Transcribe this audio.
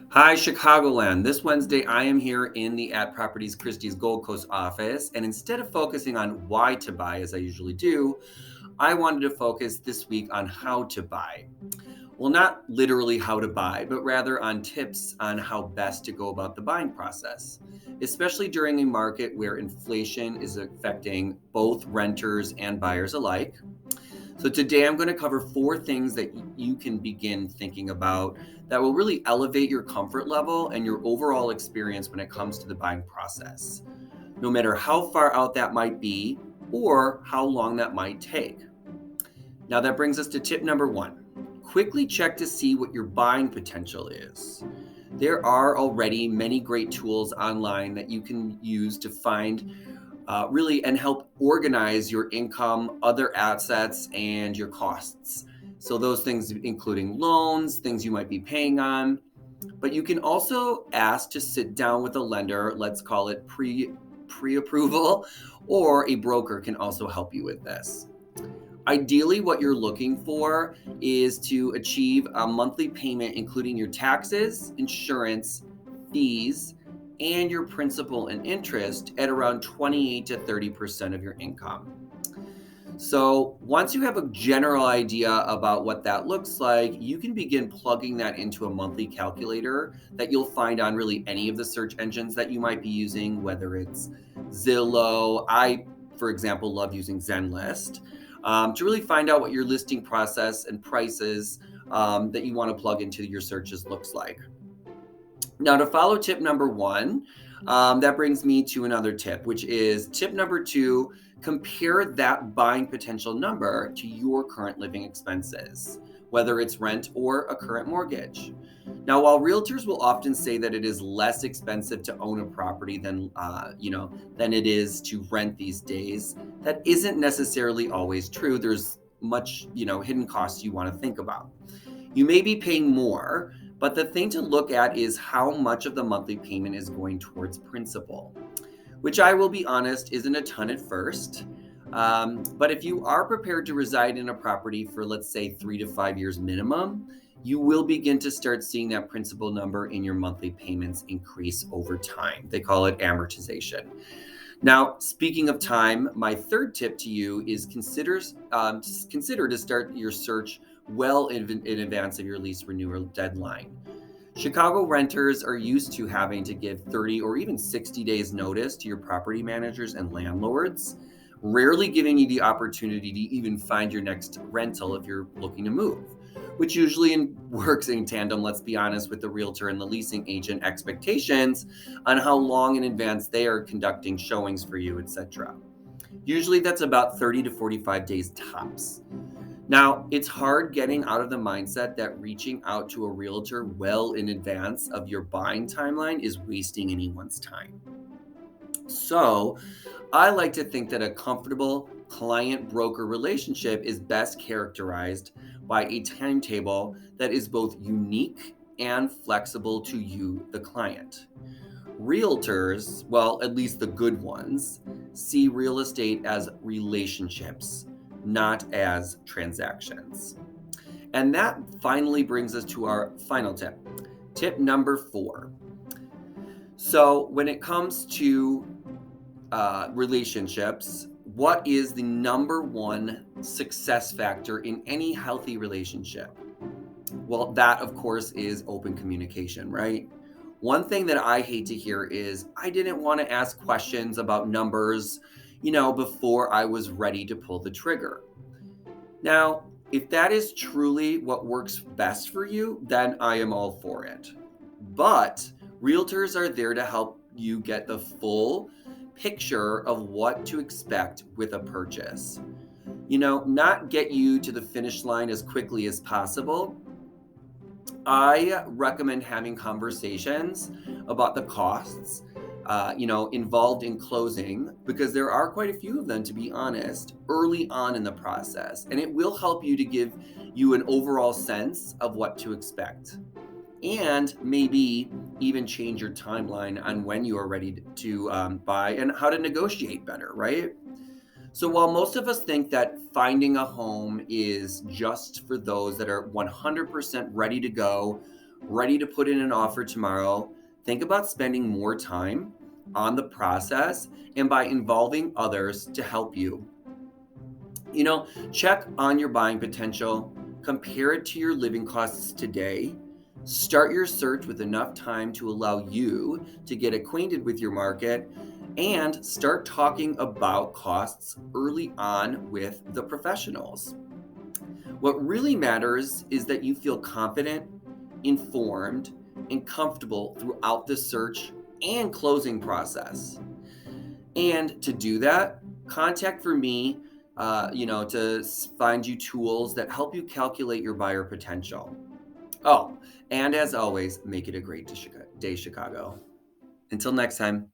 Hi, Chicagoland. This Wednesday, I am here in the Atproperties-Christie's Gold Coast office, and instead of focusing on why to buy as I usually do, I wanted to focus this week on how to buy. Well, not literally how to buy, but rather on tips on how best to go about the buying process, especially during a market where inflation is affecting both renters and buyers alike. So, today I'm going to cover four things that you can begin thinking about that will really elevate your comfort level and your overall experience when it comes to the buying process, no matter how far out that might be or how long that might take. Now, that brings us to tip number one. Quickly check to see what your buying potential is. There are already many great tools online that you can use to find really and help organize your income, other assets, and your costs. So, those things including loans, things you might be paying on. But you can also ask to sit down with a lender, let's call it pre-approval, or a broker can also help you with this. Ideally, what you're looking for is to achieve a monthly payment, including your taxes, insurance, fees, and your principal and interest at around 28 to 30% of your income. So, once you have a general idea about what that looks like, you can begin plugging that into a monthly calculator that you'll find on really any of the search engines that you might be using, whether it's Zillow. I, for example, love using Zenlist to really find out what your listing process and prices that you want to plug into your searches looks like. Now, to follow tip number one, that brings me to another tip, which is tip number two: compare that buying potential number to your current living expenses, whether it's rent or a current mortgage. Now, while realtors will often say that it is less expensive to own a property than it is to rent these days, that isn't necessarily always true. There's much, hidden costs you want to think about. You may be paying more, but the thing to look at is how much of the monthly payment is going towards principal, which I will be honest isn't a ton at first. But if you are prepared to reside in a property for, let's say, 3 to 5 years minimum, you will begin to start seeing that principal number in your monthly payments increase over time. They call it amortization. Now, speaking of time, my third tip to you is consider to start your search well in advance of your lease renewal deadline. Chicago renters are used to having to give 30 or even 60 days notice to your property managers and landlords, rarely giving you the opportunity to even find your next rental if you're looking to move, which usually works in tandem, let's be honest, with the realtor and the leasing agent expectations on how long in advance they are conducting showings for you, etc. Usually that's about 30 to 45 days tops. Now, it's hard getting out of the mindset that reaching out to a realtor well in advance of your buying timeline is wasting anyone's time. So, I like to think that a comfortable client broker relationship is best characterized by a timetable that is both unique and flexible to you, the client. Realtors, well, at least the good ones, see real estate as relationships, not as transactions. And that finally brings us to our final tip. Tip number four. So, when it comes to relationships, what is the number one success factor in any healthy relationship? Well, that, of course, is open communication, right? One thing that I hate to hear is I didn't want to ask questions about numbers, before I was ready to pull the trigger. Now, if that is truly what works best for you, then I am all for it. But realtors are there to help you get the full picture of what to expect with a purchase. Not get you to the finish line as quickly as possible. I recommend having conversations about the costs, involved in closing, because there are quite a few of them, to be honest, early on in the process. And it will help you to give you an overall sense of what to expect and maybe even change your timeline on when you are ready to buy and how to negotiate better, right? So while most of us think that finding a home is just for those that are 100% ready to go ready to put in an offer tomorrow, think about spending more time on the process and by involving others to help you. Check on your buying potential, compare it to your living costs today. Start your search with enough time to allow you to get acquainted with your market and start talking about costs early on with the professionals. What really matters is that you feel confident, informed, and comfortable throughout the search and closing process. And to do that, contact for me, to find you tools that help you calculate your buyer potential. Oh, and as always, make it a great day, Chicago. Until next time.